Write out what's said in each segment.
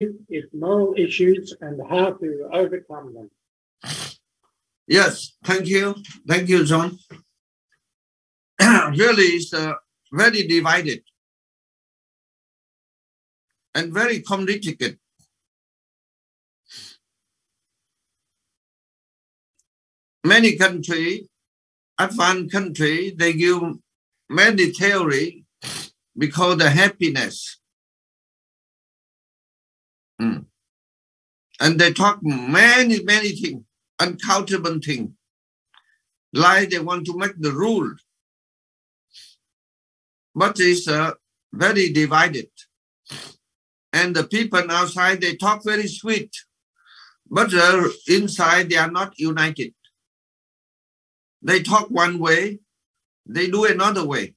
its moral issues and how to overcome them. Yes, thank you, John. Really, it's very divided and very complicated. Many countries, advanced countries, they give many theory because the happiness. And they talk many things, uncountable things. Like they want to make the rule. But it's very divided. And the people outside, they talk very sweet. But inside, they are not united. They talk one way, they do another way.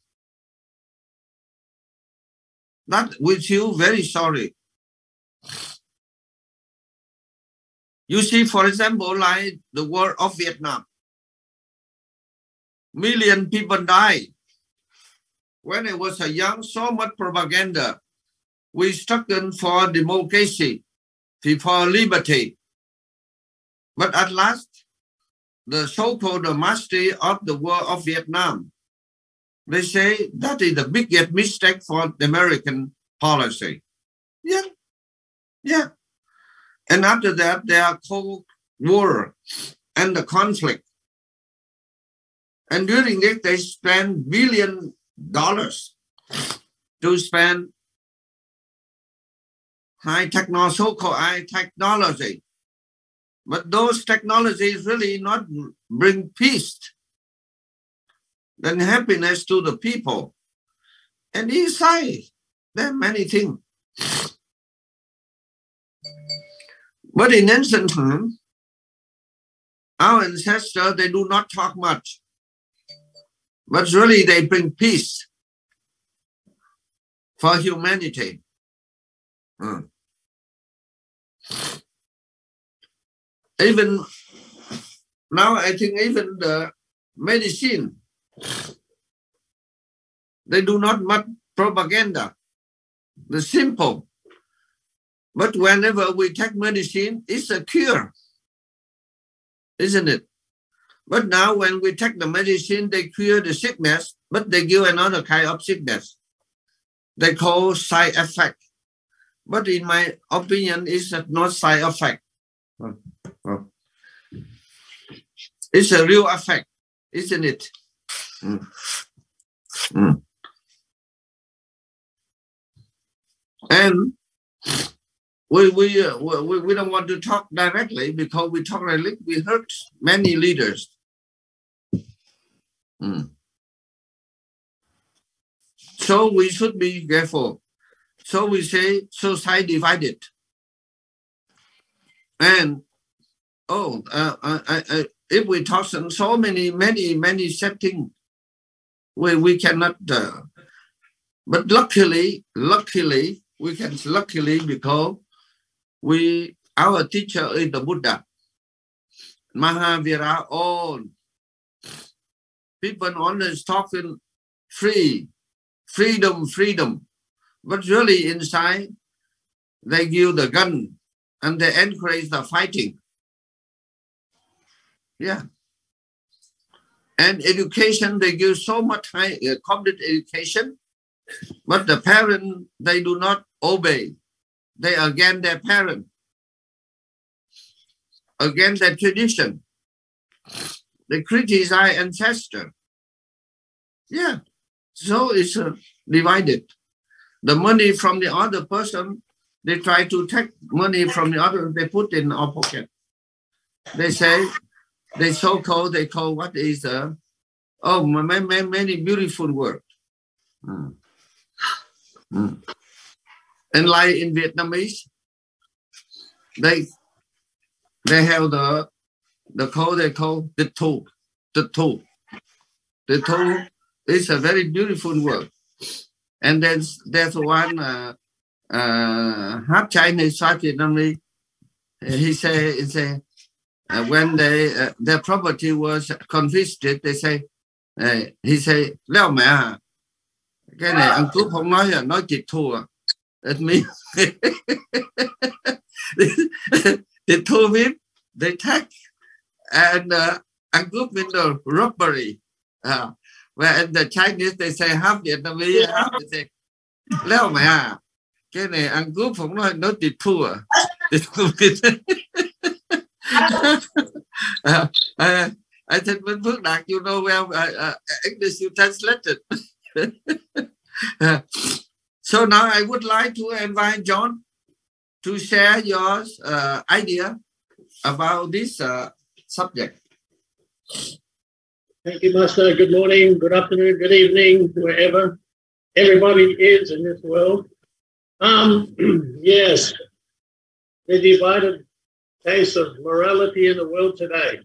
That we feel very sorry. You see, for example, like the war of Vietnam. Million people died. When I was young, so much propaganda. We struggled for democracy, for liberty. But at last, the so-called mastery of the war of Vietnam, they say that is the biggest mistake for the American policy. Yeah. And after that, there are Cold War and the conflict. And during this, they spend $1 billion to spend so-called high technology. But those technologies really not bring peace and happiness to the people. And inside, there are many things. But in ancient times, our ancestors, they do not talk much. But really, they bring peace for humanity. Even now, I think even the medicine, they do not much propaganda. The simple. But whenever we take medicine, it's a cure, isn't it? But now when we take the medicine, they cure the sickness, but they give another kind of sickness. They call side effect. But in my opinion, it's not side effect. It's a real effect, isn't it? And we don't want to talk directly, because we talk directly, we hurt many leaders. So we should be careful. So we say society divided. And if we talk so many settings, we cannot. But luckily, we can because our teacher is the Buddha, Mahavira. All people always talking freedom, but really inside they give the gun and they encourage the fighting. Yeah. And education, they give so much high complete education, but the parents, they do not obey. They against their parents, against their tradition. They criticize ancestors. Yeah. So it's divided. The money from the other person, they try to take money from the other, they put in our pocket. They say, they call what is many beautiful words. And like in Vietnamese, they have the code they call the thuộc. The thuộc is a very beautiful word. And then there's one half Chinese, half Vietnamese. He say when their property was confiscated, they say he say leo mẹ cái này ăn cướp không nói là nói chịt thua. That means they told him they attack and group in the robbery. Where in the Chinese they say half Vietnamese, half they say, "Leo mày à, cái này ăn cướp không nói tiệt thua." I think when Phước Đạt, you know well, English you translated. So now I would like to invite John to share your idea about this subject. Thank you, Master. Good morning, good afternoon, good evening, wherever everybody is in this world. Yes, the divided case of morality in the world today.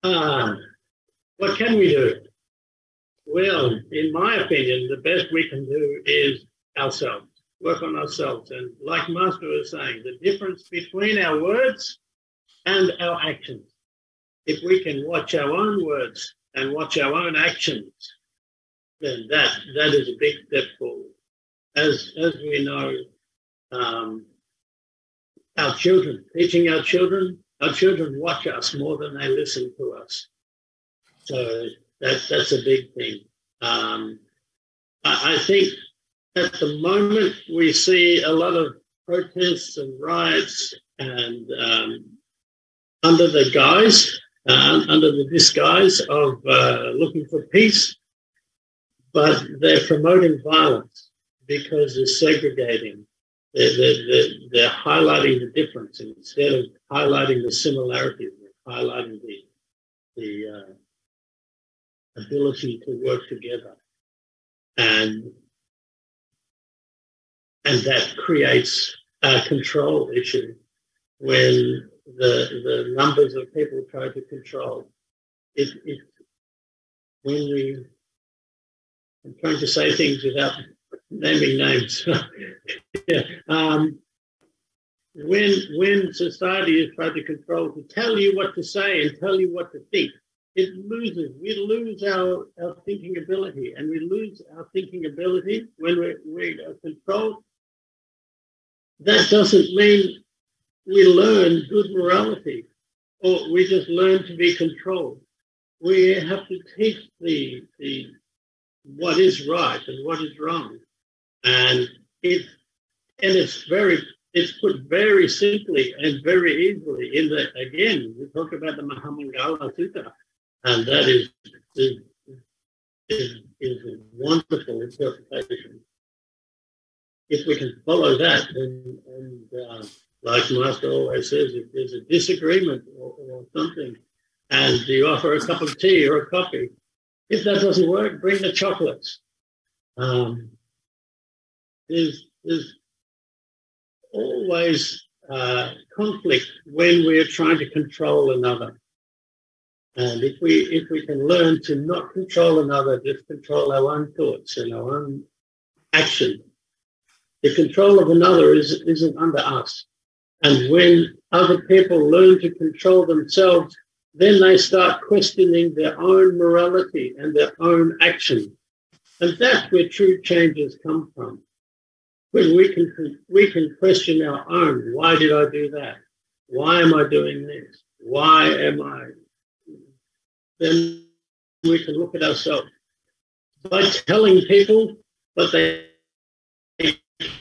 What can we do? Well, in my opinion, the best we can do is ourselves, work on ourselves. And like Master was saying, the difference between our words and our actions. If we can watch our own words and watch our own actions, then that is a big step forward. As we know, our children, teaching our children watch us more than they listen to us. So that's a big thing. I think at the moment we see a lot of protests and riots and under the disguise of looking for peace, but they're promoting violence because they're segregating. They're highlighting the difference instead of highlighting the similarities. They're highlighting the ability to work together, and that creates a control issue when the numbers of people try to control. I'm trying to say things without naming names. Yeah. When society is trying to control, to tell you what to say and tell you what to think, we lose our thinking ability, and we lose our thinking ability when we are controlled. That doesn't mean we learn good morality, or we just learn to be controlled. We have to teach the what is right and what is wrong, and it's put very simply and very easily in the, again, we talk about the Mahamangala Sutta, and that is a wonderful interpretation. If we can follow that, and like Master always says, if there's a disagreement or something, and you offer a cup of tea or a coffee, if that doesn't work, bring the chocolates. There's always conflict when we're trying to control another. And if we can learn to not control another, just control our own thoughts and our own action, the control of another isn't under us. And when other people learn to control themselves, then they start questioning their own morality and their own action. And that's where true changes come from. When we can question our own, why did I do that? Why am I doing this? Why am I? Then we can look at ourselves. By telling people what they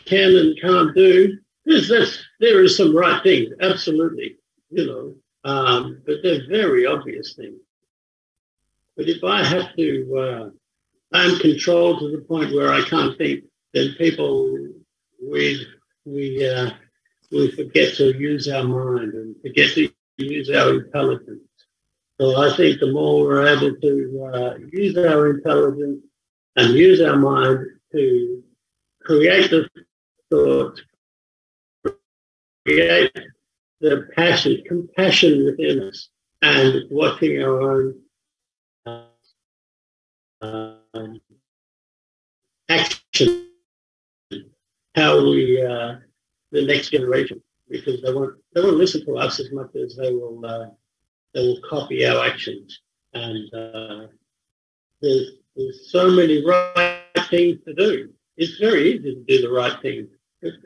can and can't do, there is some right things, absolutely, but they're very obvious things. But if I have to, I'm controlled to the point where I can't think, then people, we forget to use our mind and forget to use our intelligence. So I think the more we're able to use our intelligence and use our mind to create the thoughts, create the compassion within us, and watching our own action, how we the next generation, because they won't listen to us as much as they will copy our actions. And there's so many right things to do. It's very easy to do the right thing,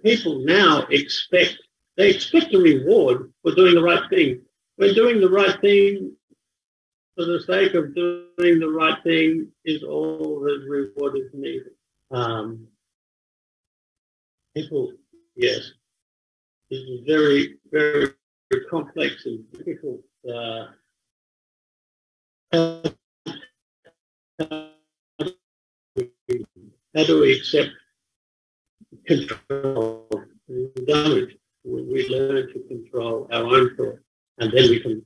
people now expect a reward for doing the right thing. When doing the right thing for the sake of doing the right thing is all the reward is needed. People, yes, this is very, very, very complex and difficult. How do we accept control? We learn to control our own thought, and then we can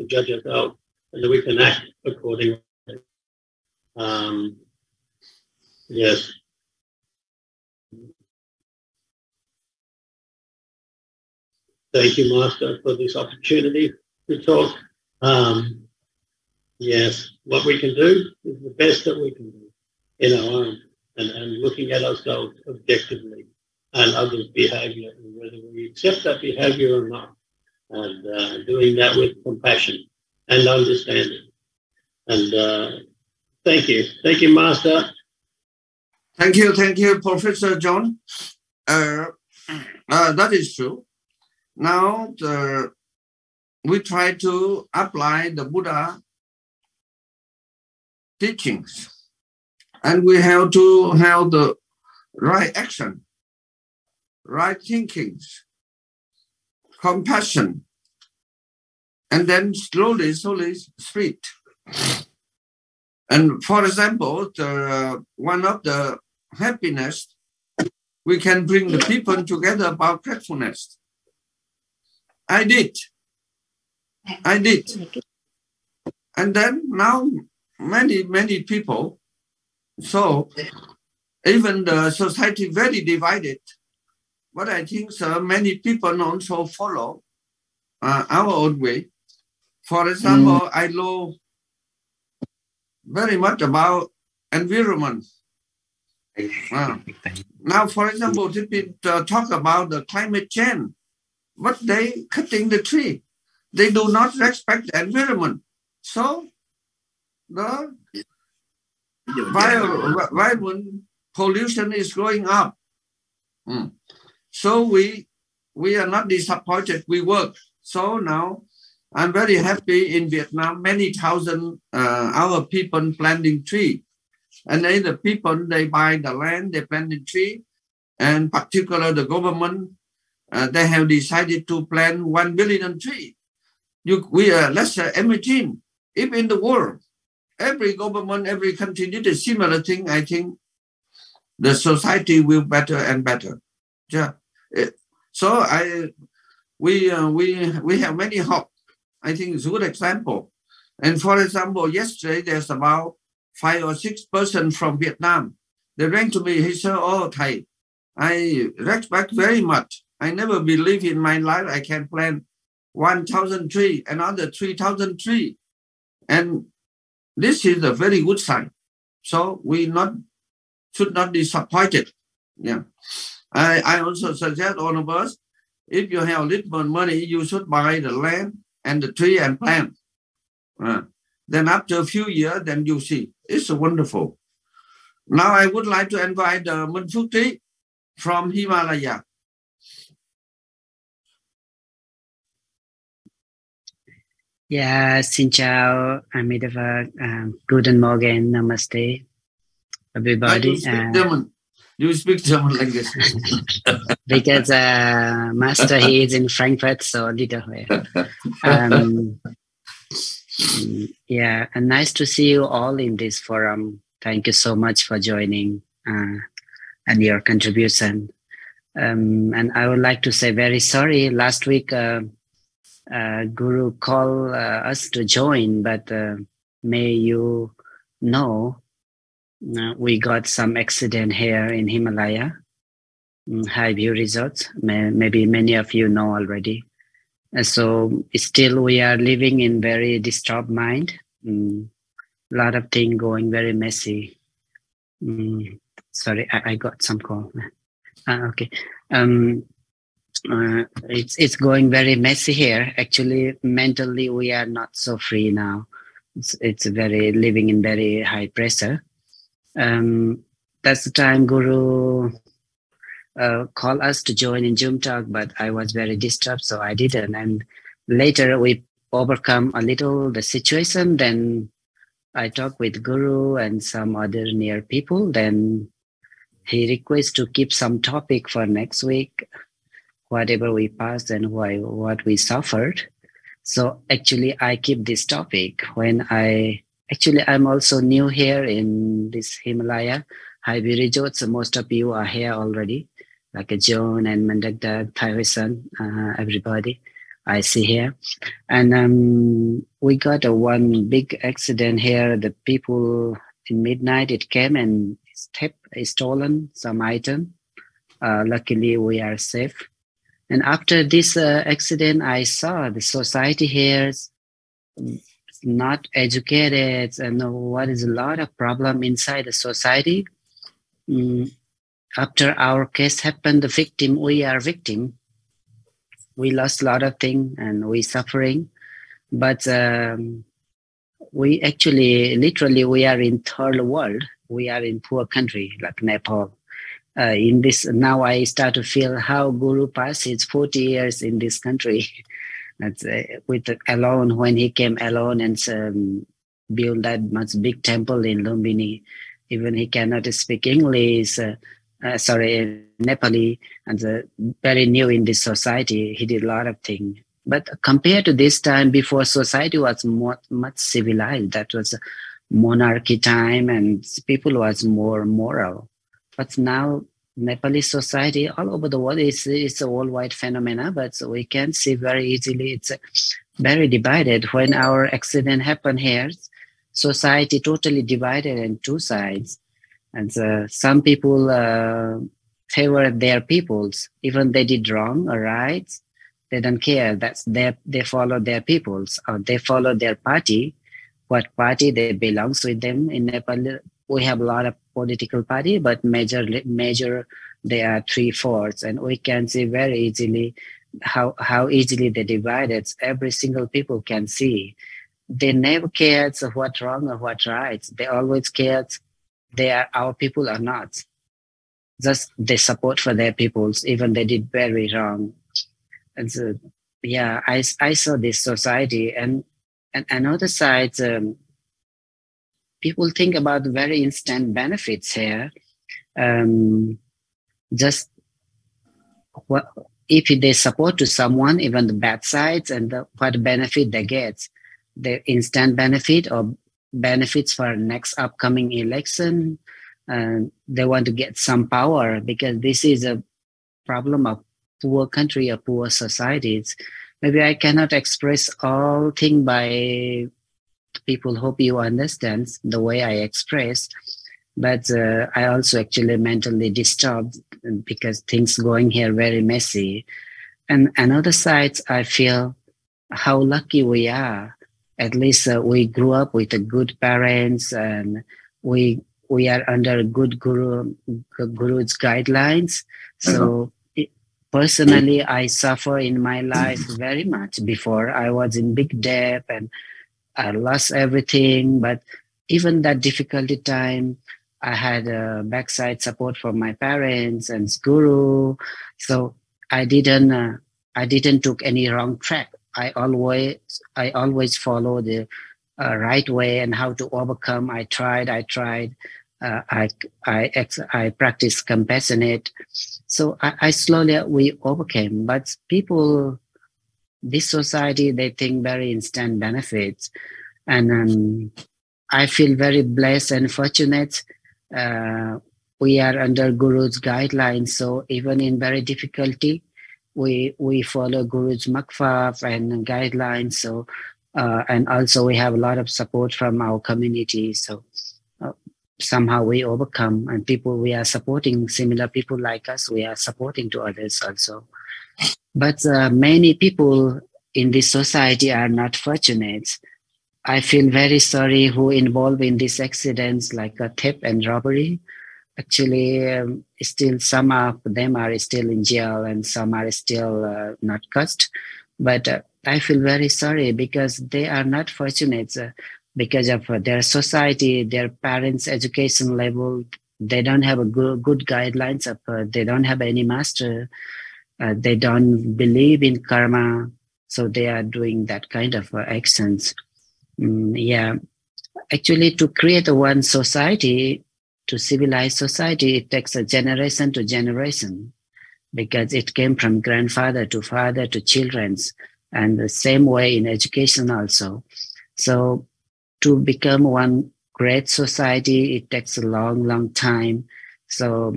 judge ourselves, and then we can act accordingly. Yes. Thank you, Master, for this opportunity to talk. Yes, what we can do is the best that we can do in our own, and looking at ourselves objectively and others' behaviour, and whether we accept that behaviour or not, and doing that with compassion and understanding. And thank you, Master. Thank you, Professor John. That is true. Now we try to apply the Buddha teachings, and we have to have the right action, right thinkings, compassion, and then slowly spread. And for example, one of the happiness, we can bring the people together about gratefulness. I did. And then now many people, so even the society very divided, but I think many people also follow our own way. For example, I know very much about environment. Now, for example, people talk about the climate change, but they cutting the tree. They do not respect the environment. So the environment pollution is going up. So we are not disappointed. We work. So now I'm very happy in Vietnam. Many thousand our people planting tree, and then the people they buy the land, they plant the tree, and particularly the government they have decided to plant 1 billion tree. Let's imagine if in the world every government, every country did a similar thing. I think the society will better and better. Yeah. So we have many hope. I think it's a good example. And for example, yesterday there's about 5 or 6 persons from Vietnam. They ran to me. He said, "Oh, Thầy, I respect very much. I never believe in my life I can plant 1,000 trees, another 3,000 trees. And this is a very good sign. So we should not be disappointed." Yeah. I also suggest all of us, if you have little money, you should buy the land and the tree and plant. Then after a few years, then you see. It's wonderful. Now I would like to invite Minh Phước Trí from Himalaya. Yeah, xin chào, Amitabha, guten Morgen, namaste, everybody. You speak German language. Because Master, he is in Frankfurt, so a little bit. Yeah, and nice to see you all in this forum. Thank you so much for joining and your contribution. And I would like to say very sorry. Last week, Guru called us to join, but may you know, we got some accident here in Himalaya, High View Resorts. Maybe many of you know already. So still we are living in very disturbed mind. A lot of things going very messy. Sorry, I got some call. Okay. It's going very messy here. Actually, mentally we are not so free now. It's very living in very high pressure. That's the time Guru call us to join in Zoom talk, but I was very disturbed, so I didn't. And later we overcome a little the situation. Then I talked with Guru and some other near people. Then he requests to keep some topic for next week, whatever we passed and what we suffered. So actually, I keep this topic when I'm also new here in this Himalaya. Hi, Virijo. So most of you are here already, like John and Mandakda, Thai, everybody I see here. And we got one big accident here. The people in midnight, it came and stolen some item. Luckily, we are safe. And after this accident, I saw the society here is not educated, and what is a lot of problem inside the society. After our case happened, the victim, we are victim. We lost a lot of things and we suffering. But we actually, literally, we are in third world. We are in poor country like Nepal. In this, now I start to feel how Guru passed his 40 years in this country. That's alone, when he came alone and built that much big temple in Lumbini. Even he cannot speak English, Nepali, and very new in this society. He did a lot of things. But compared to this time before, society was much civilized. That was monarchy time and people was more moral. But now Nepali society all over the world is a worldwide phenomena, but we can see very easily it's very divided. When our accident happened here, society totally divided in two sides. And some people favor their peoples, even they did wrong or right, they don't care. They follow their peoples or they follow their party, what party they belongs with them. In Nepal, we have a lot of political party, but major they are 3/4, and we can see very easily how easily they divided. Every single people can see. They never cared what wrong or what right. They always cared they are our people or not. Just they support for their peoples, even they did very wrong. And so, yeah, I saw this society, and another side, people think about very instant benefits here. Just what if they support to someone, even the bad sides and what benefit they get, the instant benefit or benefits for next upcoming election. They want to get some power because this is a problem of poor country or poor societies. Maybe I cannot express all things by people. Hope you understand the way I express. But I also actually mentally disturbed because things going here very messy. And another side, I feel how lucky we are. At least we grew up with a good parents, and we are under good guru's guidelines. So personally, I suffer in my life very much. Before I was in big debt and I lost everything. But even that difficult time, I had a backside support from my parents and guru. So I didn't took any wrong track. I always follow the right way and how to overcome. I tried. I practiced compassionate. So I slowly we overcame. But people, this society, they think very instant benefits, and I feel very blessed and fortunate. We are under Guru's guidelines, so even in very difficulty, we follow Guru's makfaf and guidelines. So and also we have a lot of support from our community. So somehow we overcome, and people we are supporting similar people like us. We are supporting to others also. But many people in this society are not fortunate. I feel very sorry who involved in these accidents like theft and robbery. Actually, still some of them are still in jail and some are still not caught. But I feel very sorry because they are not fortunate because of their society, their parents' education level. they don't have a good guidelines of, they don't have any master, they don't believe in karma, so they are doing that kind of actions. Yeah, actually, to create one society, to civilize society, it takes a generation to generation, because it came from grandfather to father to children's, and the same way in education also. So to become one great society, it takes a long time. So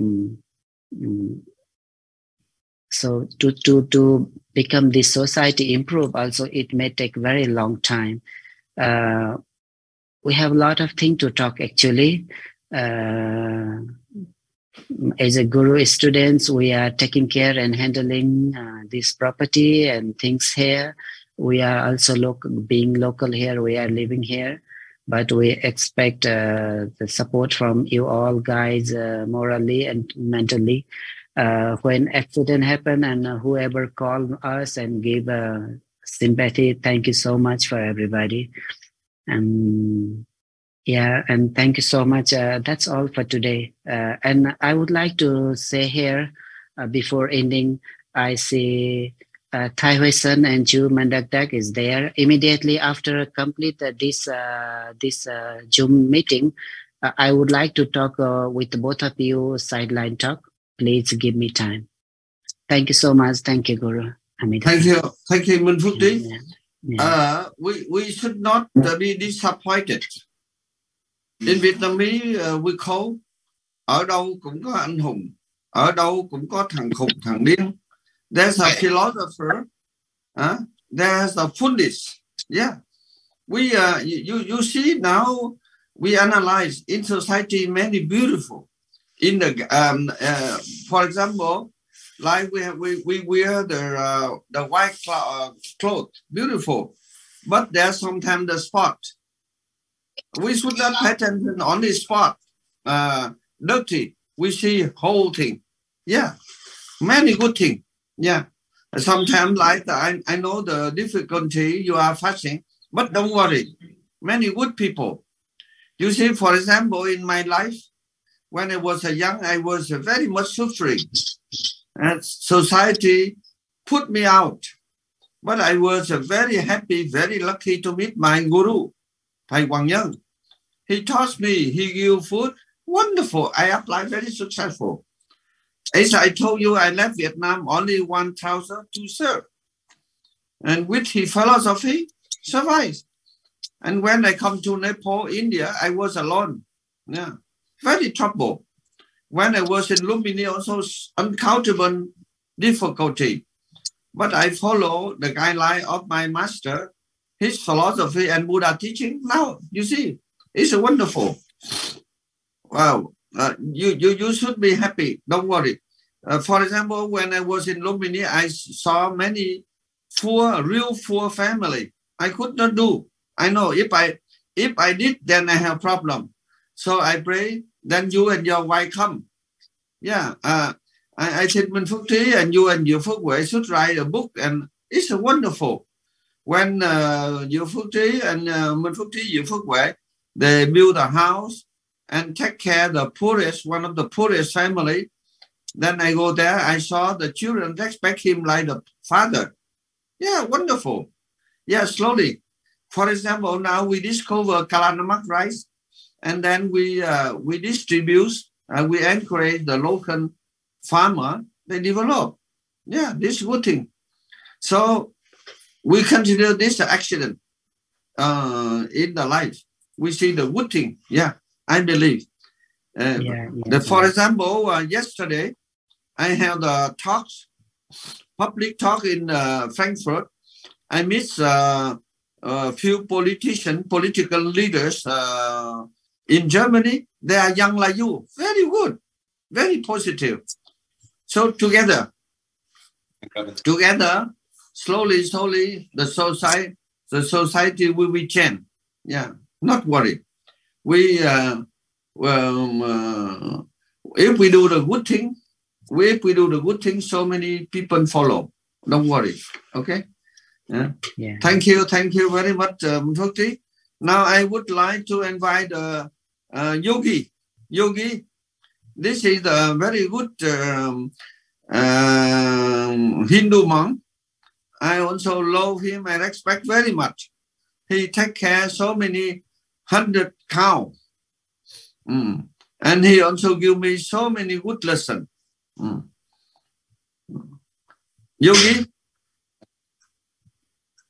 so to become this society improve also, it may take very long time. We have a lot of things to talk actually. As a guru students, we are taking care and handling this property and things here. We are also being local here. We are living here, but we expect the support from you all guys, morally and mentally. When accident happen and whoever call us and give sympathy, thank you so much for everybody. Yeah, and thank you so much. That's all for today. And I would like to say here, before ending, I see Thay Huyen and Dieu Mandakdak is there. Immediately after complete this Zoom meeting, I would like to talk with both of you, sideline talk. Please give me time. Thank you so much. Thank you, Guru. Thank you, Minh Phước Trí. Yeah. We should not be disappointed. In Vietnamese, we call, ở đâu cũng có anh hùng, ở đâu cũng có thằng khùng, thằng điên. There's a philosopher, there's a foolish. Yeah, we you see now we analyze in society many beautiful. In the for example, like we wear the white cloth, beautiful, but there's sometimes the spot. We should not pay attention on the spot. Dirty. We see whole thing. Yeah. Many good things. Yeah. Sometimes like I know the difficulty you are facing, but don't worry. Many good people. You see, for example, in my life, when I was young, I was very much suffering. And society put me out. But I was very happy, very lucky to meet my guru, Thầy Huyền Diệu. He taught me, he gave food, wonderful. I applied very successful. As I told you, I left Vietnam only 1,000 to serve. And with his philosophy, survived. And when I come to Nepal, India, I was alone. Yeah, very trouble. When I was in Lumini, also uncountable difficulty. But I follow the guideline of my master, his philosophy and Buddha teaching. Now, you see, it's wonderful. Wow. You should be happy. Don't worry. For example, when I was in Lumini, I saw many real poor family. I could not do. I know if I did, then I have problem. So I pray, then you and your wife come. Yeah. I think Minh Phước Trí and you and Dieu Phước Huệ should write a book, and it's wonderful. When Dieu Phước Trí and Minh Phước Trí, Dieu Phước Huệ, they build a house and take care of the poorest, one of the poorest family. Then I go there, I saw the children respect him like the father. Yeah, wonderful. Yeah, slowly. For example, now we discover Kalanamak rice, and then we distribute, we encourage the local farmer, they develop. Yeah, this is good thing. So we consider this an accident in the life. We see the good thing. Yeah, I believe. For example, yesterday, I held a public talk in Frankfurt. I met a few political leaders in Germany. They are young like you. Very good. Very positive. So together, slowly, the society will be changed. Yeah, not worry. We if we do the good thing, so many people follow. Don't worry. Okay. Yeah. Thank you very much, Phước Trí. Now I would like to invite Yogi. Yogi, this is a very good Hindu monk. I also love him and respect very much. He take care so many 100 cows. And he also give me so many good lessons. Yogi?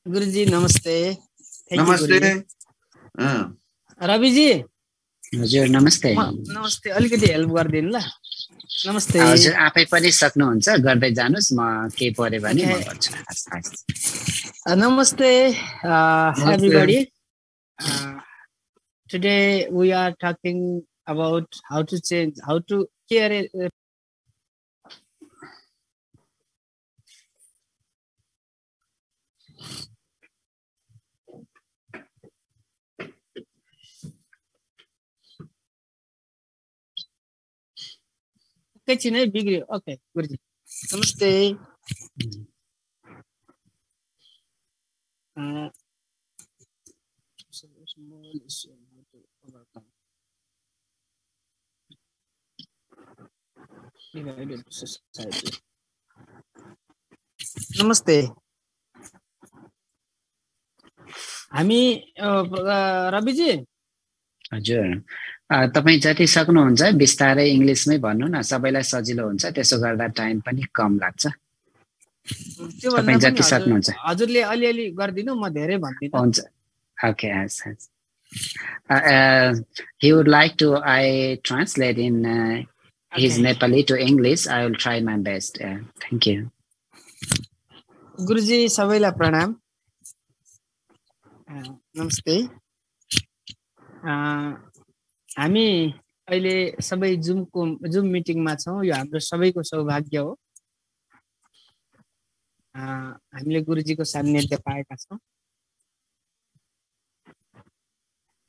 Guruji, namaste. Namaste. Rabiji? हजुर नमस्ते नमस्ते अलिकति help गरिदिनु ल नमस्ते हजुर आफै पनि सक्नुहुन्छ गर्दै जानुस् म के पर्यो भने म गर्छु Namaste, everybody. Today we are talking about how to change, how to care. Okay, Guruji. Namaste. Namaste. हामी रविजी हजुर तपाई जति सक्नुहुन्छ बिस्तारै इंग्लिशमै भन्नु न सबैलाई सजिलो हुन्छ त्यसो गर्दा टाइम पनि कम लाग्छ तपाई जति सक्नुहुन्छ हजुरले अलिअलि गर्दिनु म धेरै भन्दिनु हुन्छ okay he would like to I translate in his Nepali to English. I will try my best. Thank you. गुरुजी सबैलाई प्रणाम नमस्ते हामी अहिले सबै जुम मिटिङमा छौं यो हाम्रो सबैको सौभाग्य हो हामीले गुरुजीको सान्निध्य पाएका छौं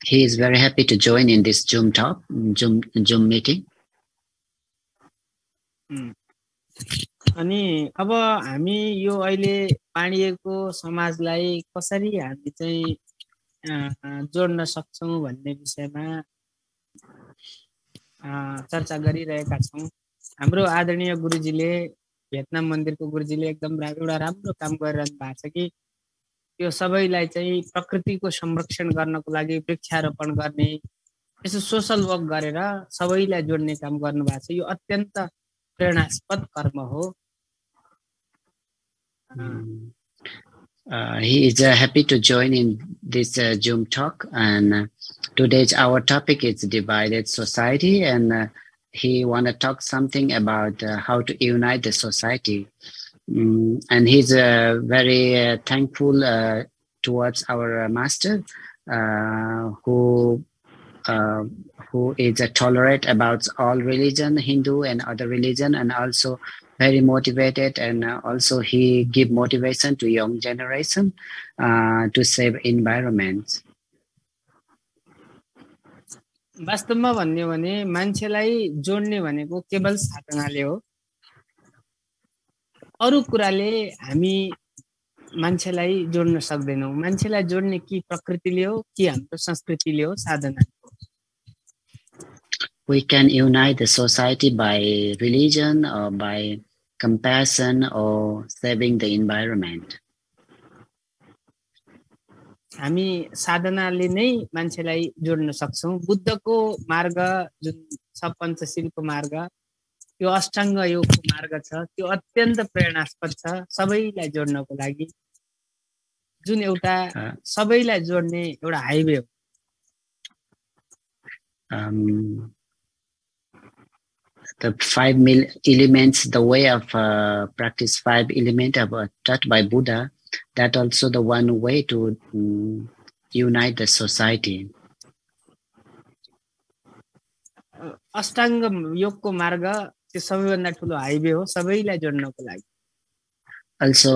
He is very happy to join in this Zoom meeting. अनि अब हामी यो अहिले पाणिएको समाजलाई कसरी हामी चाहिँ जोड्न सक्छौं भन्ने विषयमा चर्चा गरिरहेका छौं हाम्रो आदरणीय गुरुजीले भियतनाम मन्दिरको गुरुजीले एकदम एउटा राम्रो काम गरिरहनु भएको छ कि यो सबैलाई चाहिँ प्रकृतिको संरक्षण गर्नको लागि वृक्षारोपण गर्ने यसो सोशल वर्क गरेर सबैलाई जोड्ने काम गर्नु भएको छ यो अत्यन्त प्रेरणास्पद कर्म हो He is happy to join in this Zoom talk, and today's our topic is divided society, and he want to talk something about how to unite the society, and he's very thankful towards our master who is tolerant about all religion, Hindu and other religion, and also very motivated, and also he give motivation to young generation to save environment. वास्तवमा भन्ने भने मान्छेलाई जोड्ने भनेको केवल साधनाले हो अरु कुराले हामी मान्छेलाई जोड्न सक्दैनौं मान्छेलाई जोड्ने कि प्रकृतिले हो कि हाम्रो संस्कृतिले हो साधना We can unite the society by religion or by compassion or saving the environment. हामी साधनाले नै मान्छेलाई जोड्न सक्छौं बुद्धको मार्ग जुन छ पञ्चशीलको मार्ग यो अष्टाङ्ग योगको मार्ग छ त्यो अत्यन्त प्रेरणास्पद छ सबैलाई जोड्नको लागि जुन एउटा सबैलाई जोड्ने एउटा हाइवे हो The 5 elements, the way of practice 5 elements taught by Buddha, that also the one way to unite the society. Ashtanga योगको मार्ग त्यो सबैभन्दा ठुलो हाइवे हो सबैलाई जोड्नको लागि Also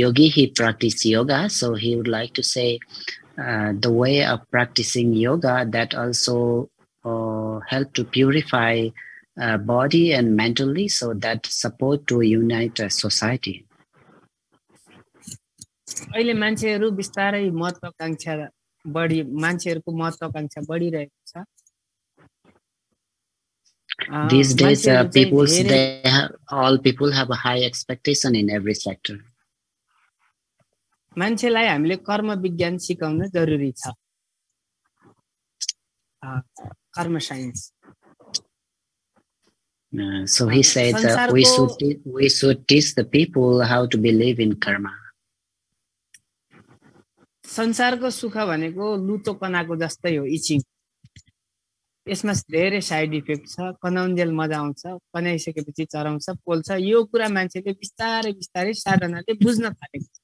yogi he practice yoga, so he would like to say the way of practicing yoga that also help to purify body and mentally, so that support to unite a society. अहिले मान्छेहरु बिस्तारै महत्त्वाकांक्षा बढी मान्छेहरुको महत्त्वाकांक्षा बढिरहेको छ These days, all people have a high expectation in every sector. मान्छेलाई हामीले कर्म विज्ञान सिकाउन जरुरी छ, कर्म signs. So he said we should teach the people how to believe in karma. संसारको सुख भनेको लुतो कनाको जस्तै हो, इचिङ. यसमा धेरै साइड इफेक्ट छ, कनाउन्जेल मजा आउँछ, कनाइसकेपछि चराउँछ, पोल्छ. यो कुरा मान्छेले बिस्तारै बिस्तारै साधनाले बुझ्न थालेको छ.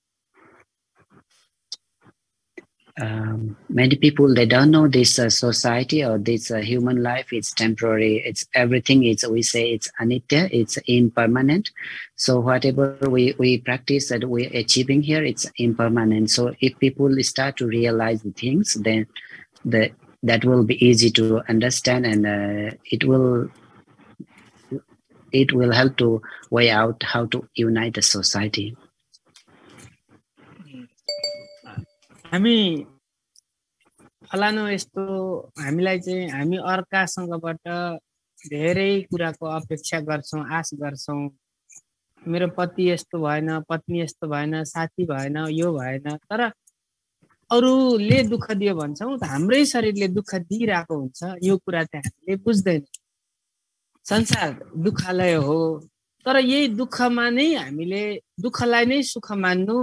Many people, they don't know this society or this human life is temporary. It's everything is, we say it's anitya, it's impermanent. So whatever we practice that we're achieving here, it's impermanent. So if people start to realize the things, then that will be easy to understand, and it will help to weigh out how to unite the society. हामी फलानु यस्तो हामीलाई चाहिँ हामी अर्कासँगबाट धेरै कुराको अपेक्षा गर्छौं, आश गर्छौं. मेरो पति यस्तो भएन, पत्नी यस्तो भएन, साथी भएन, यो भएन. तर अरूले दुःख दियो भन्छौं त हाम्रै शरीरले दुःख दिइराको हुन्छ. यो कुरा चाहिँ हामीले बुझ्दैन. संसार दुःखालय हो, तर यही दुःखमा नै हामीले दुःखलाई नै सुख मान्नु,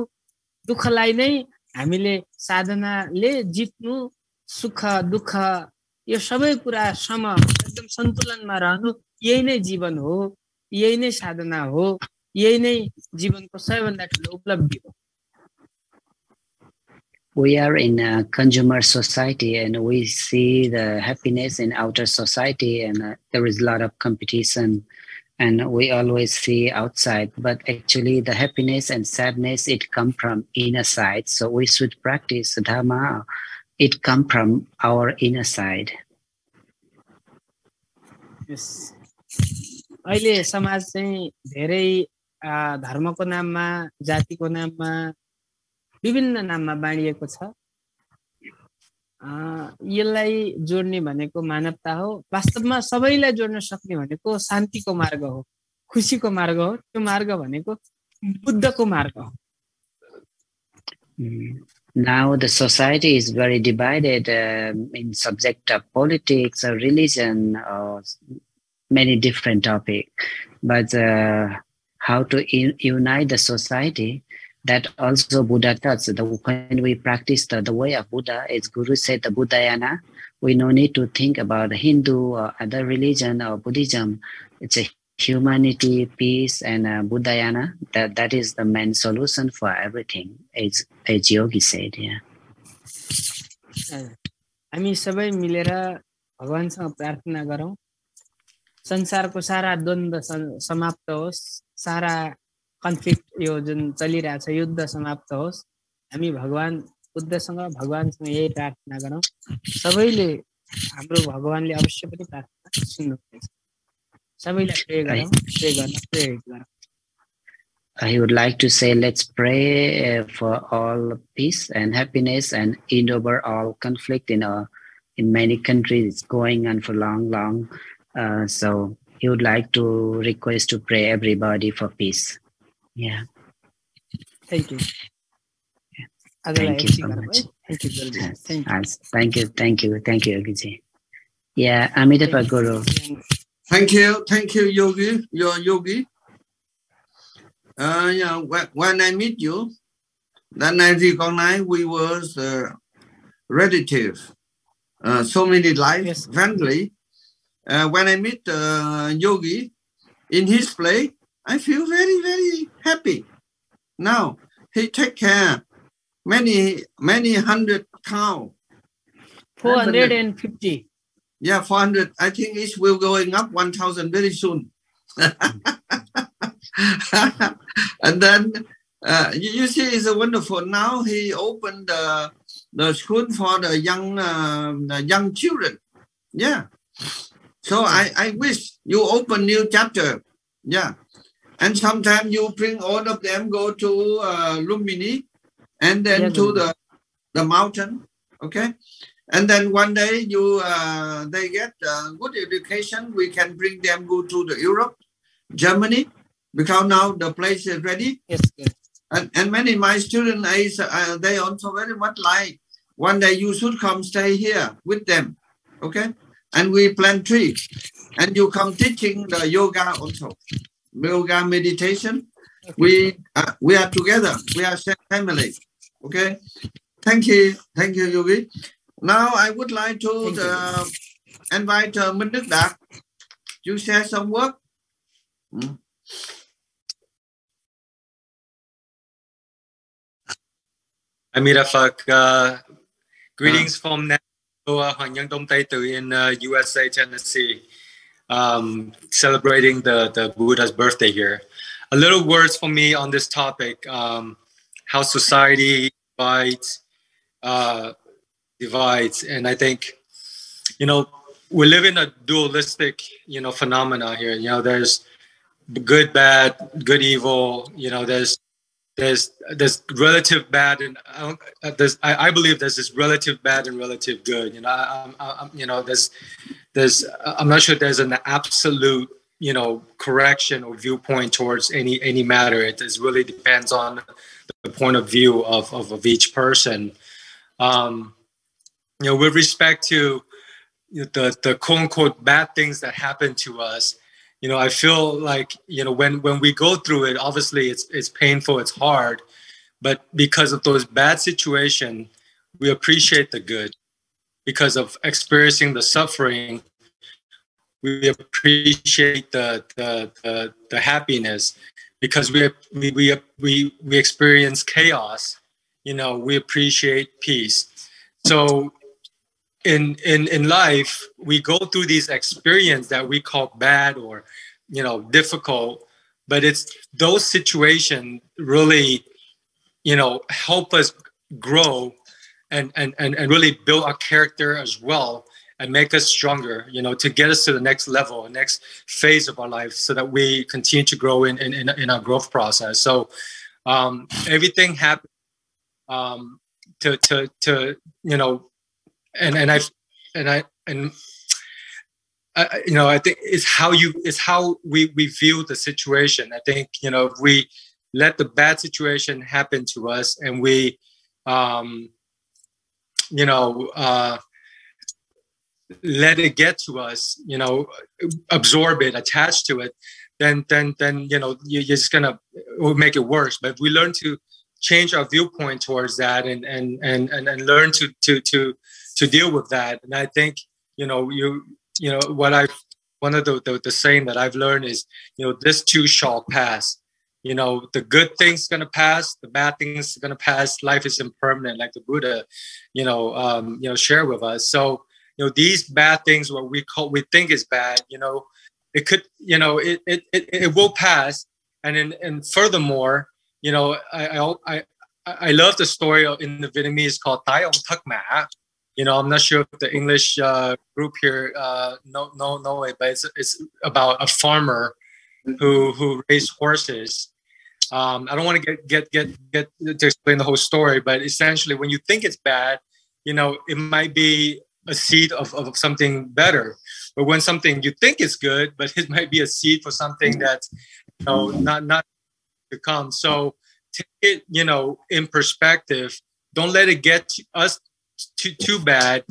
दुःखलाई नै हामीले साधनाले जित्नु, सुख दुःख यो सबै कुरा सम एकदम सन्तुलनमा रहनु, यही नै जीवन हो, यही नै साधना हो, यही नै जीवनको सबैभन्दा ठुलो उपलब्धि हो. We are in a consumer society, and we see the happiness in outer society, and there is a lot of competition, and we always see outside, but actually the happiness and sadness, it come from inner side. So we should practice dharma, it come from our inner side. Yes. अहिले समाज चाहिँ धेरै धर्मको नाममा, जातिको नाममा, विभिन्न नाममा बाँडिएको छ. यसलाई जोड्ने भनेको मानवता हो. वास्तवमा सबैलाई जोड्न सक्ने भनेको शान्तिको मार्ग हो, खुशीको मार्ग हो. त्यो मार्ग भनेको बुद्धको मार्ग हो. Now the society is very divided in subject of politics or religion or many different topics. But how to unite the society, that also Buddha taught. When we practice the way of Buddha, as Guru said, the Buddhayana, we no need to think about Hindu or other religion or Buddhism. It's a humanity, peace, and Buddhayana. That is the main solution for everything, as Yogi said. Yeah. हामी सबै मिलेर भगवानसँग प्रार्थना गरौं, संसारको सारा द्वन्द्व समाप्त होस्, सारा कन्फ्लिक्ट यो जुन चलिरहेछ युद्ध समाप्त होस्. हामी भगवान बुद्धसँग भगवानसँग यही प्रार्थना गरौं. सबैले हाम्रो भगवानले अवश्य पनि प्रार्थना सुन्नुहुन्छ. सबैलाई प्रे गरौं, प्रे गरौं. I would like to say, let's pray for all peace and happiness and end over all conflict in many countries. It's going on for long. So he would like to request to pray everybody for peace. Yeah. Thank you. Yeah. Thank you so much. Thank you. Thank you, Yogi-ji. Yeah, Amitabha Guru. Thank you, Yogi. You're Yogi. When I meet you, then I recognize we were relative, so many lives, friendly. When I meet Yogi in his place, I feel very, very happy. Now he take care many hundred cow. 450. Yeah, 400. I think it will going up 1,000 very soon. And then you see, it's wonderful. Now he opened the school for the young children. Yeah. So I wish you open new chapter. Yeah. And sometimes you bring all of them go to Lumbini and then to the mountain. Okay. And then one day they get good education. We can bring them go to the Europe, Germany, because now the place is ready. Yes, yes. And many of my students, they also very much like, one day you should come stay here with them, okay? And we plant trees. And you come teaching the yoga also, yoga meditation. We are together. We are same family, okay? Thank you, Yogi. Now I would like to invite Minh Đức Đạt to share some work. Amida Phật, greetings from Hoàng Nhân Đông Tây Từ in USA, Tennessee, celebrating the Buddha's birthday here. A little words for me on this topic, how society divides, and I think, we live in a dualistic, phenomena here. There's good, bad, good, evil. There's relative bad, and I believe there's this relative bad and relative good. I'm not sure there's an absolute, correction or viewpoint towards any matter. It really depends on the point of view of each person. With respect to the quote unquote bad things that happen to us, I feel like, when we go through it, obviously it's painful, it's hard, but because of those bad situations, we appreciate the good. Because of experiencing the suffering, we appreciate the happiness. Because we experience chaos, we appreciate peace. So in life, we go through these experiences that we call bad or, difficult, but it's those situations really, help us grow and really build our character as well and make us stronger, to get us to the next level, next phase of our life, so that we continue to grow in our growth process. So everything happens I think it's how we view the situation. I think, if we let the bad situation happen to us and we, let it get to us, absorb it, attach to it, then you're just gonna make it worse. But if we learn to change our viewpoint towards that and learn to deal with that, and I think one of the saying that I've learned is, this too shall pass. The good things gonna pass, the bad things gonna pass. Life is impermanent, like the Buddha, share with us. So these bad things, what we think is bad, it could, it will pass. And furthermore, I love the story in the Vietnamese called Thay, thức. I'm not sure if the English group here know it, but it's about a farmer who raised horses. I don't want to get to explain the whole story, but essentially, when you think it's bad, it might be a seed of something better. But when something you think is good, but it might be a seed for something that's not to come. So take it, in perspective. Don't let it get us too bad.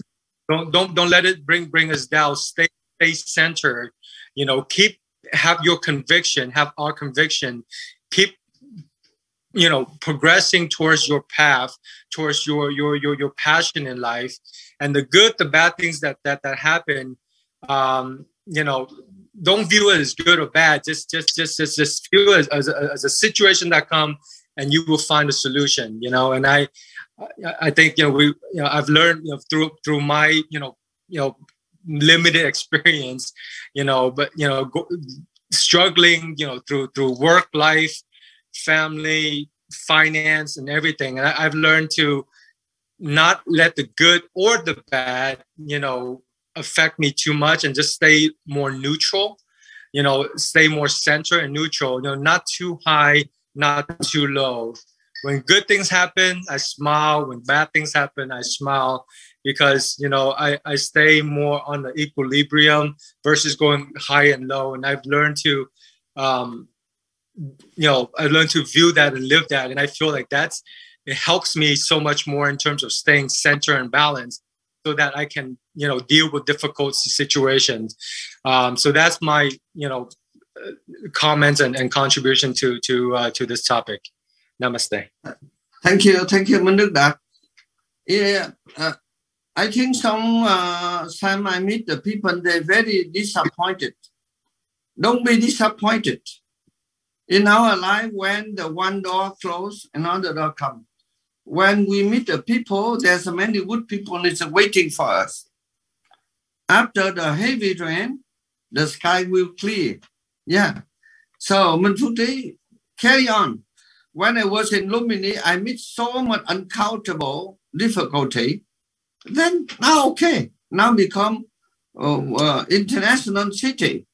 Don't let it bring us down. Stay centered. Have your conviction. Have our conviction. Keep progressing towards your path, towards your passion in life. And the good, the bad things that happen, don't view it as good or bad. Just view it as a situation that comes, and you will find a solution. And I think I've learned through my limited experience, but struggling through work life, family, finance, and everything. And I've learned to not let the good or the bad, affect me too much, and just stay more neutral, stay more centered and neutral, not too high, not too low. When good things happen, I smile. When bad things happen, I smile. because, you know, I stay more on the equilibrium versus going high and low. And I've learned to, you know, I learned to view that and live that. And I feel like it helps me so much more in terms of staying center and balanced so that I can, you know, deal with difficult situations. So that's my, you know, comments and contribution to this topic. Namaste. Thank you, Minh. Yeah, I think some time I meet the people, they're very disappointed. Don't be disappointed. In our life, when the one door closed, another door comes. When we meet the people, there's many good people waiting for us. After the heavy rain, the sky will clear. Yeah. So, Manfuti, carry on. When I was in Lumini, I meet so much uncountable difficulty. Then now, okay, now become international city.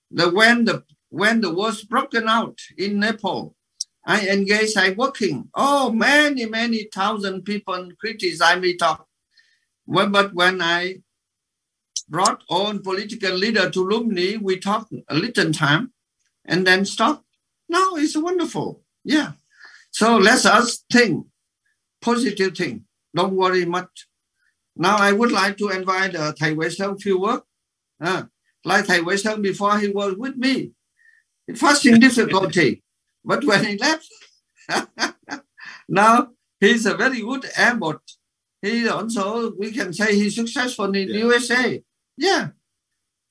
When the war's broken out in Nepal, I engaged, I working. Oh, many thousand people criticize me talk. Well, but when I brought on political leader to Lumni, we talked a little time and then stop. Now it's wonderful. Yeah. So let us think positive thing. Don't worry much. Now I would like to invite Thầy Huyen Diệu few words. Like Thầy Huyen Diệu before he was with me. Fasting difficulty. But when he left, now he's a very good airport. He also, we can say he's successful in USA. Yeah.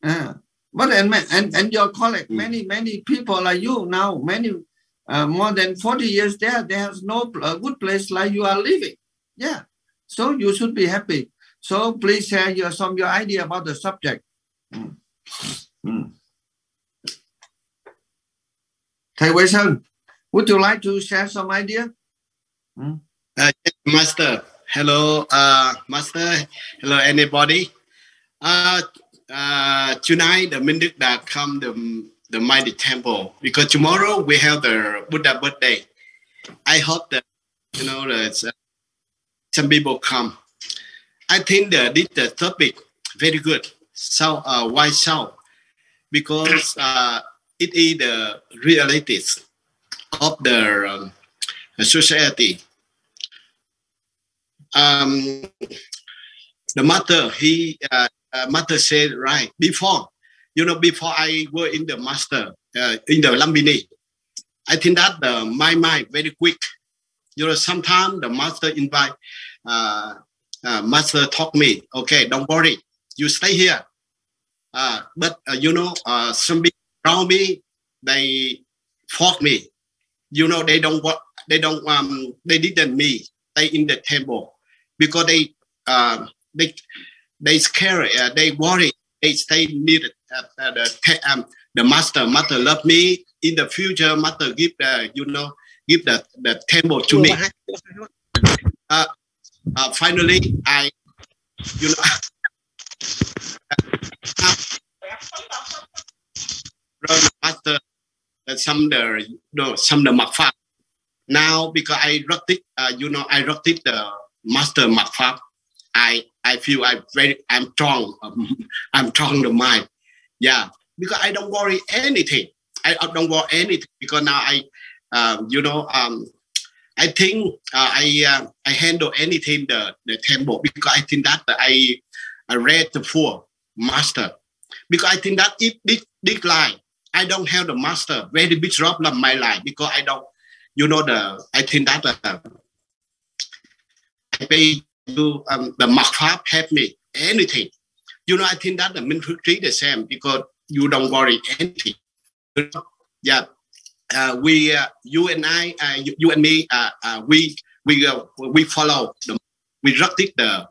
But and your colleague, many people like you now, many more than 40 years there, there's no good place like you are living. Yeah. So you should be happy. So please share your idea about the subject. Thầy Huyen Diệu, would you like to share some idea? Master, hello, Master, hello, anybody. Tonight, the Minh Đức come the mighty temple because tomorrow we have the Buddha birthday. I hope that some people come. I think this topic very good. So why so? Because it is the realities of the society. The master master said right before I were in the master in the Lumbini. I think that my mind very quick. Sometimes the master invite master talk me. Okay, don't worry, you stay here. But some people around me, they fought me. They didn't me stay in the temple because they scared, they worry, they stay near the master. Master love me. In the future, master give the temple to me. Finally, I master some the Mạc. Now because I wrote it, the master Mạc. I feel I'm strong. I'm strong the mind. Yeah, because I don't worry anything. I don't worry anything because now I think I handle anything the temple because I think that I read the full master because I think that if this line I don't have the master very big problem in my life because I don't I think that I pay you the Mạc help me anything. I think that the Minh Phước Trí the same because you don't worry anything. Yeah. You and me, we follow we practice the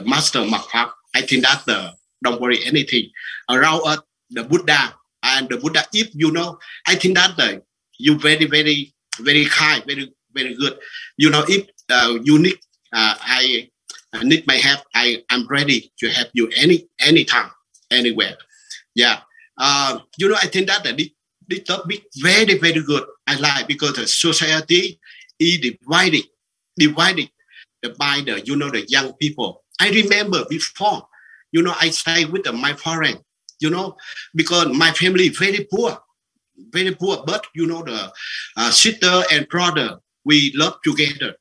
master Mạc. I think that don't worry anything around us. The Buddha and the Buddha. If I think that you very kind, very good. If you need, I need my help. I'm ready to help you anytime, anywhere. Yeah. I think that this topic very good. I like because the society is divided by the the young people. I remember before, I stay with my parents, because my family very poor, but the sister and brother, we love together,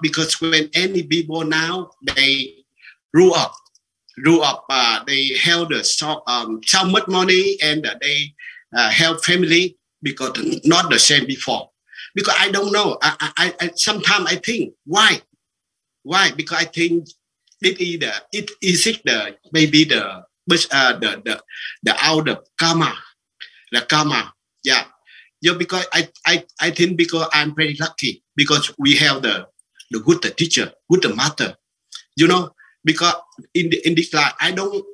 because when any people now, they grew up, they held so much money, and they help family, because not the same before. Because I don't know, I sometimes I think why, because I think it is maybe the out of karma, yeah. Because I think because I'm very lucky, because we have the good teacher, good master, because in this life I don't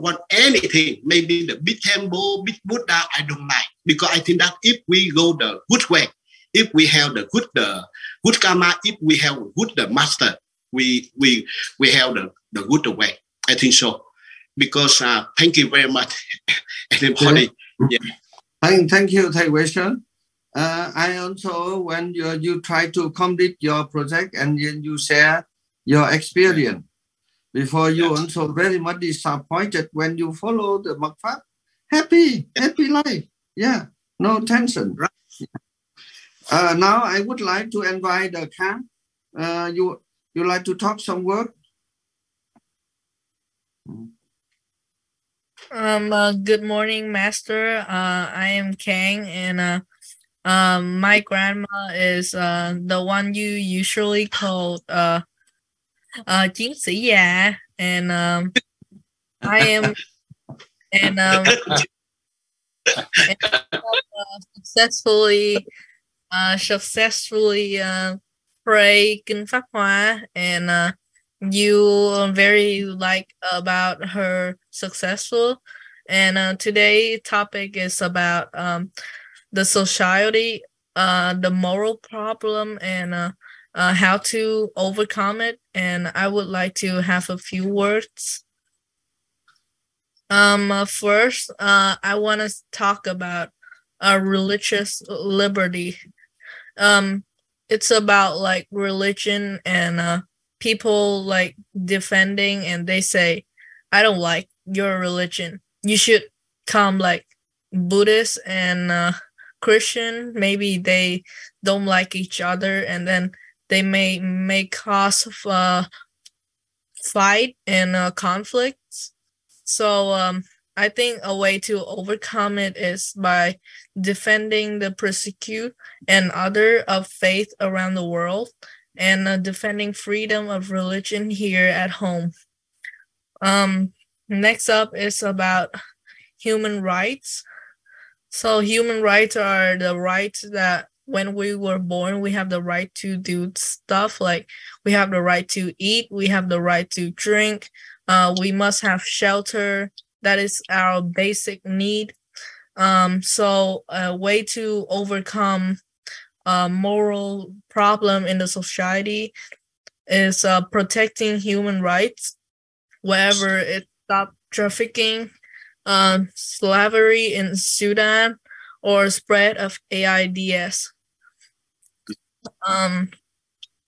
want anything, maybe the big temple, big Buddha, I don't like, because I think that if we go the good way, if we have the good karma, if we have good master, we have the good way. I think so. Because thank you very much, everybody. Yeah. Thank you, Thầy Huyền. I also, when you try to complete your project and then you share your experience, before you also very much disappointed when you follow the Mật Pháp. Happy life. Yeah, no tension. Right. Now I would like to invite the Kang. You like to talk some word? Good morning, Master. I am Kang, and my grandma is the one you usually call chiến sĩ già, and I am successfully pray kinh Pháp Hoa, and you very like about her successful, and today topic is about the society, the moral problem, and how to overcome it. And I would like to have a few words. First, I want to talk about religious liberty. It's about like religion and people like defending, and they say, I don't like your religion. You should come like Buddhist and Christian. Maybe they don't like each other, and then they may cause fight and conflicts. So I think a way to overcome it is by defending the persecute and other of faith around the world, and defending freedom of religion here at home. Next up is about human rights. So human rights are the rights that when we were born, we have the right to do stuff, like we have the right to eat, we have the right to drink, we must have shelter. That is our basic need. So a way to overcome moral problem in the society is protecting human rights, wherever it stopped trafficking, slavery in Sudan, or spread of AIDS.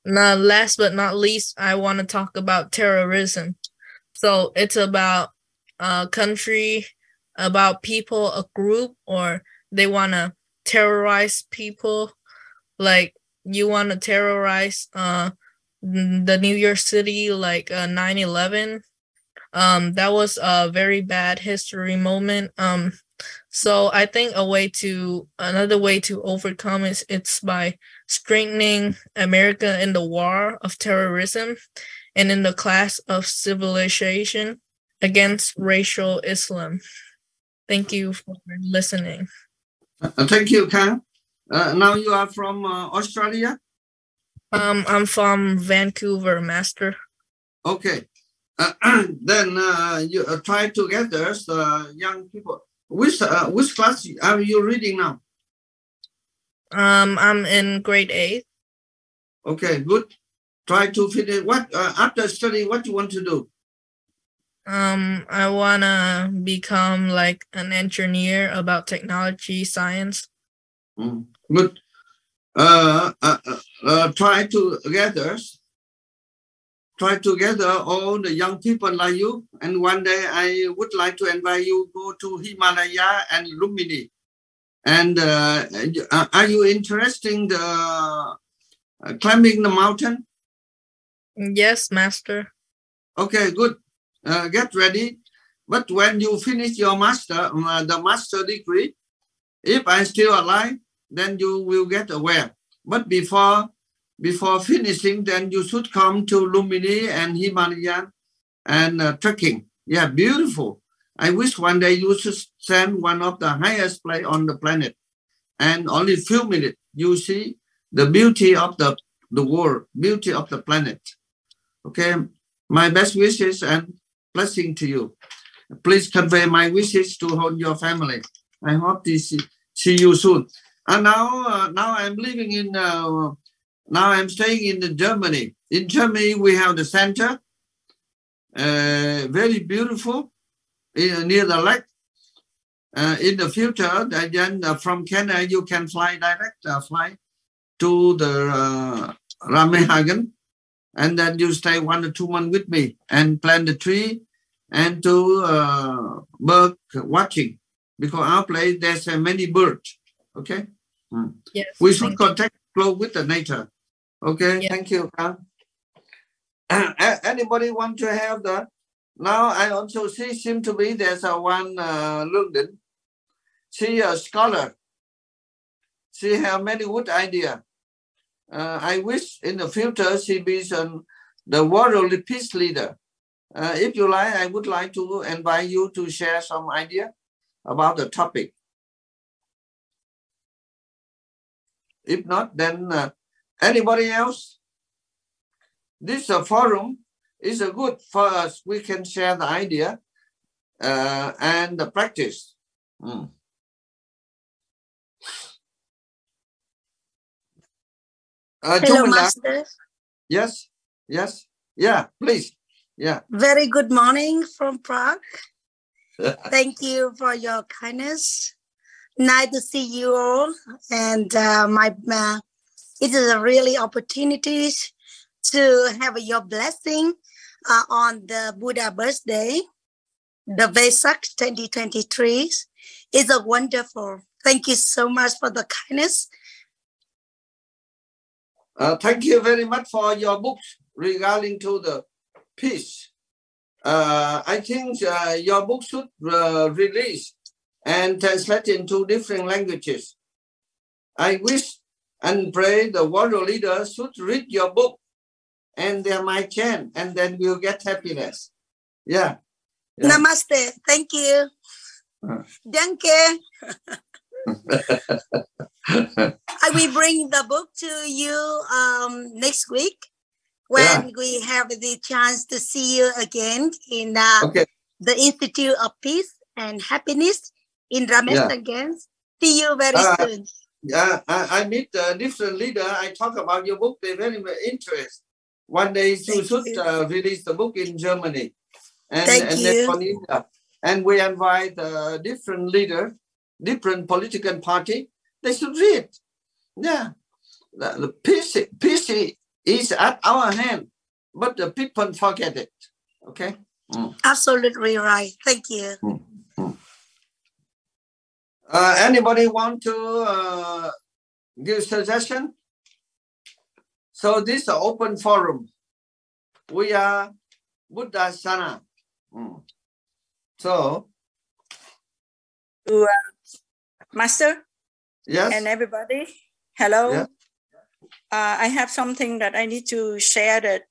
Last but not least, I want to talk about terrorism. So it's about a country, about people, a group, or they want to terrorize people. Like you want to terrorize the New York City, like 9/11. That was a very bad history moment. So I think another way to overcome it's by strengthening America in the war of terrorism and in the class of civilization against racial Islam. Thank you for listening. Thank you, Kang. Now you are from Australia? I'm from Vancouver, Master. Okay. Then you try to gather young people. Which class are you reading now? I'm in grade 8. Okay, good. Try to finish. What after study? What you want to do? I wanna become like an engineer about technology, science. Good. Try to gather try to gather all the young people like you. And one day I would like to invite you go to Himalaya and Lumini. And are you interested in climbing the mountain? Yes, Master. Okay, good. Get ready. But when you finish your the master degree, if I'm still alive, then you will get aware. But before finishing, then you should come to Lumini and Himalayan and trekking. Yeah, beautiful. I wish one day you should stand one of the highest place on the planet, and only few minutes you see the beauty of the world, beauty of the planet. Okay, my best wishes and blessing to you. Please convey my wishes to your family. I hope to see you soon. And now I'm living in. Now I'm staying in Germany. In Germany, we have the center, very beautiful, near the lake. In the future, then from Canada, you can fly direct flight to the Rammehagen, and then you stay 1 or 2 months with me and plant the tree and to bird watching, because our place there's many birds. Okay. Yes. We should contact close with the nature. Okay. Yes. Thank you. Anybody want to have the? Now I also see seem to be there's one London. She a scholar. She have many good idea. I wish in the future she be the world peace leader. If you like, I would like to invite you to share some idea about the topic. If not, then anybody else? This forum is a good for us. We can share the idea and the practice. Hello, Master. Yes, yes, yeah, please. Yeah. Very good morning from Prague. Thank you for your kindness. Nice to see you all. And it is a really opportunity to have your blessing on the Buddha birthday, the Vesak 2023. It's a wonderful. Thank you so much for the kindness. Thank you very much for your books regarding to the peace. I think your book should release and translate into different languages. I wish and pray the world leaders should read your book and they might chant, and then we'll get happiness. Yeah. Namaste. Thank you. Danke. I will bring the book to you next week when we have the chance to see you again in the Institute of Peace and Happiness in Ramesh again. See you very soon. Yeah, I meet different leaders. I talk about your book. They're very interested. One day you should release the book in Germany. And we invite different leaders, different political party. They should read. Yeah, the peace is at our hand, but the people forget it. Okay. Absolutely right. Thank you. Anybody want to give suggestion? So this is an open forum. We are Buddha Sana. So, Master. Yes. And everybody. Hello. Yes. I have something that I need to share that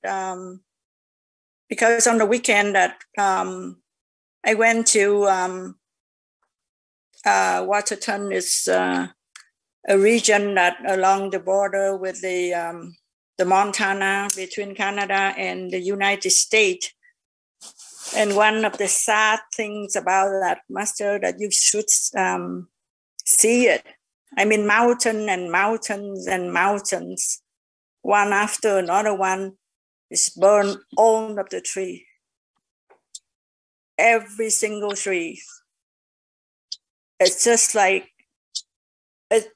because on the weekend that I went to Waterton is a region that along the border with the Montana between Canada and the United States. And one of the sad things about that, Master, that you should see it. I mean, mountain and mountains and mountains, one after another one is burned all of the tree. Every single tree. It's just like the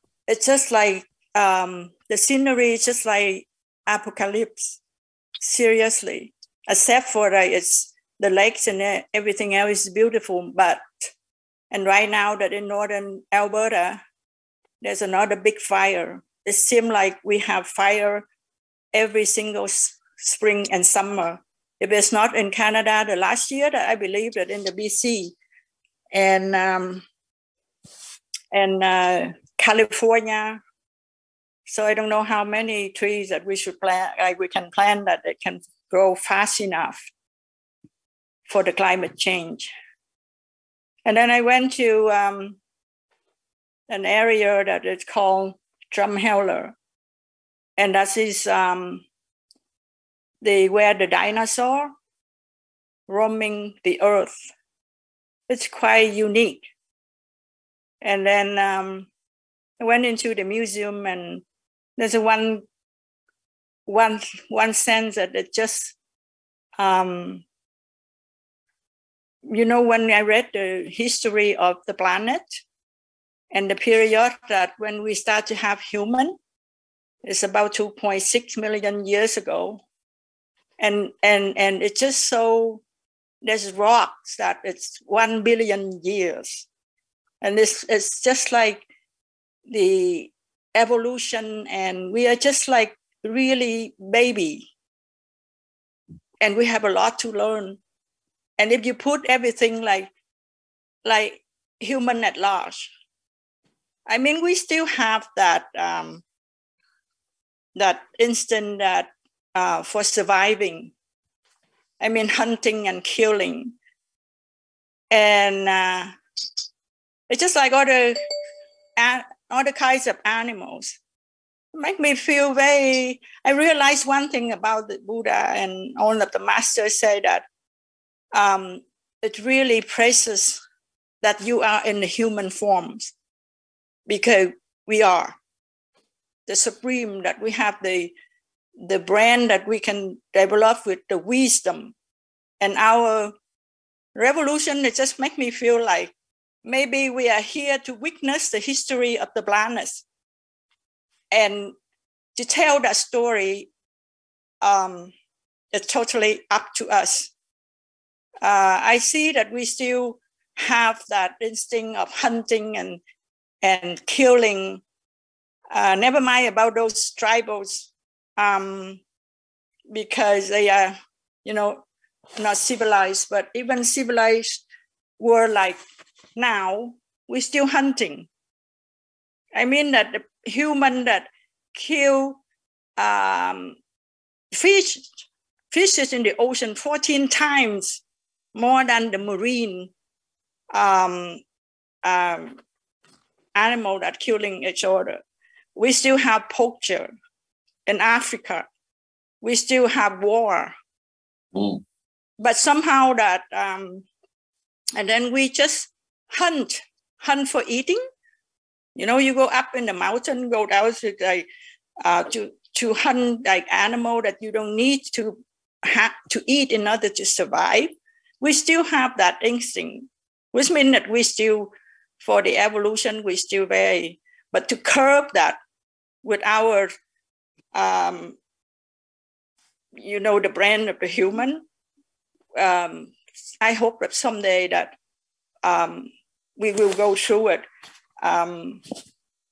scenery is just like apocalypse. Seriously. except for it's the lakes and everything else is beautiful. And right now that in northern Alberta, there's another big fire. It seems like we have fire every single spring and summer. If it's not in Canada, the last year that I believe that in the BC and California. So I don't know how many trees that we should plant, like we can plant that it can grow fast enough for the climate change. And then I went to an area that is called Drumheller. And that is where the dinosaur roaming the earth. It's quite unique. And then I went into the museum, and there's one sense that it just, when I read the history of the planet and the period that when we start to have human, it's about 2.6 million years ago. And it's just so, there's rocks that it's 1 billion years. And it's just like the evolution, and we are just like really baby. And we have a lot to learn. And if you put everything like human at large, I mean, we still have that instinct that for surviving. I mean, hunting and killing. And it's just like other kinds of animals. It make me feel I realized one thing about the Buddha and all of the masters say that it really praises that you are in the human forms, because we are the supreme, that we have the brain that we can develop with the wisdom. And our revolution, it just make me feel like maybe we are here to witness the history of the planet and to tell that story. It's totally up to us. I see that we still have that instinct of hunting and killing. Never mind about those tribals, because they are, not civilized, but even civilized world like now, we're still hunting. I mean that the human that kill fishes in the ocean 14 times more than the marine animal that killing each other. We still have poacher in Africa. We still have war. But somehow that, and then we just hunt for eating. You go up in the mountain, go down to to hunt like animal that you don't need to have to eat in order to survive. We still have that instinct, which means that we still, for the evolution, we still but to curb that with our, the brain of the human. I hope that someday that we will go through it.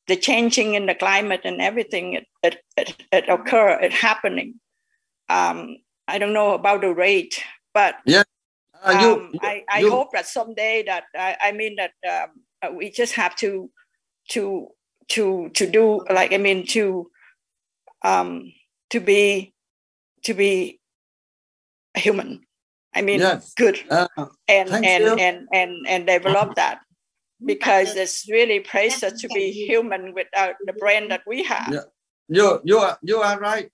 The changing in the climate and everything, it occur, it happening. I don't know about the rate, but I hope that someday that we just have to do to be human. Good and develop that, because it's really precious to be human without the brain that we have. You are right.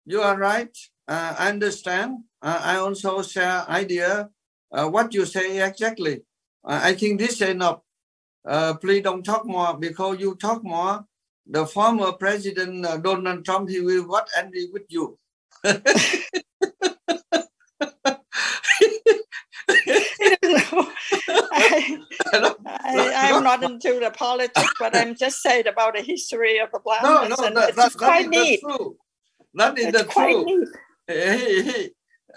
You are right. I understand. I also share idea. What you say exactly. I think this is enough. Please don't talk more, because you talk more, the former President Donald Trump, he will get angry with you. I'm not into the politics, but I'm just saying about the history of the planet. It's quite neat. That is the truth.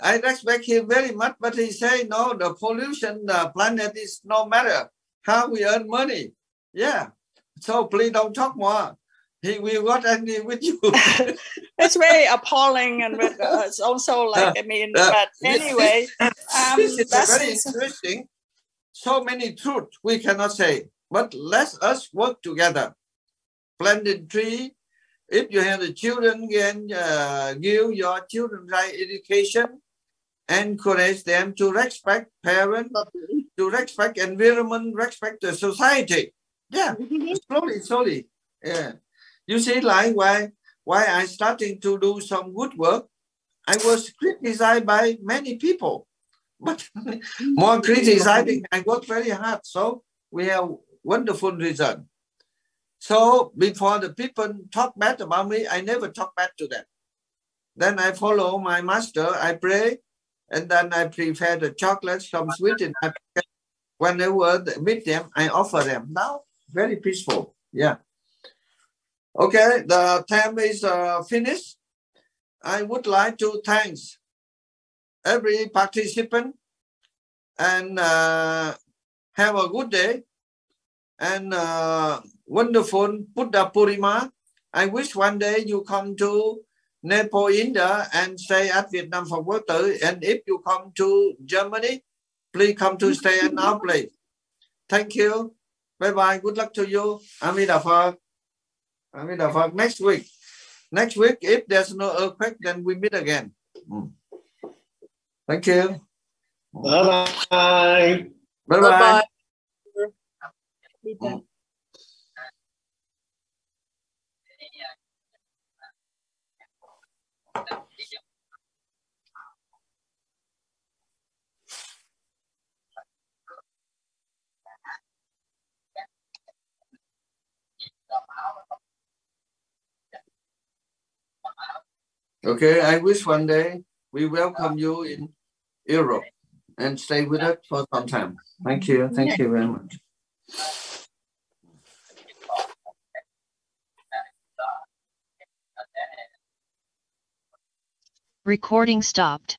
I respect him very much, but he say, no, the pollution, the planet is no matter how we earn money. Yeah. So please don't talk more. He will got angry with you. It's very appalling, and it's also like, I mean, but anyway. This is very interesting. So many truths we cannot say, but let us work together. Planting tree. If you have the children, can give your children right education, encourage them to respect parents, to respect environment, respect the society. Yeah, slowly. Yeah, you see, like why I starting to do some good work. I was criticized by many people, but more criticizing. I work very hard, so we have wonderful result. So before the people talk bad about me, I never talk bad to them. Then I follow my master, I pray, and then I prepare the chocolate, some sweet in my pocket. Whenever I meet them, I offer them. Now, very peaceful. Yeah. Okay, the time is finished. I would like to thank every participant and have a good day and wonderful Buddha Purima. I wish one day you come to Nepal, India, and stay at Vietnam for Quốc Tử. And if you come to Germany, please come to stay at our place. Thank you. Bye-bye. Good luck to you. Amida Phật. Amida Phật. Next week, if there's no earthquake, then we meet again. Thank you. Bye-bye. Bye-bye. Okay, I wish one day we welcome you in Europe and stay with us for some time. Thank you. Thank you very much. Recording stopped.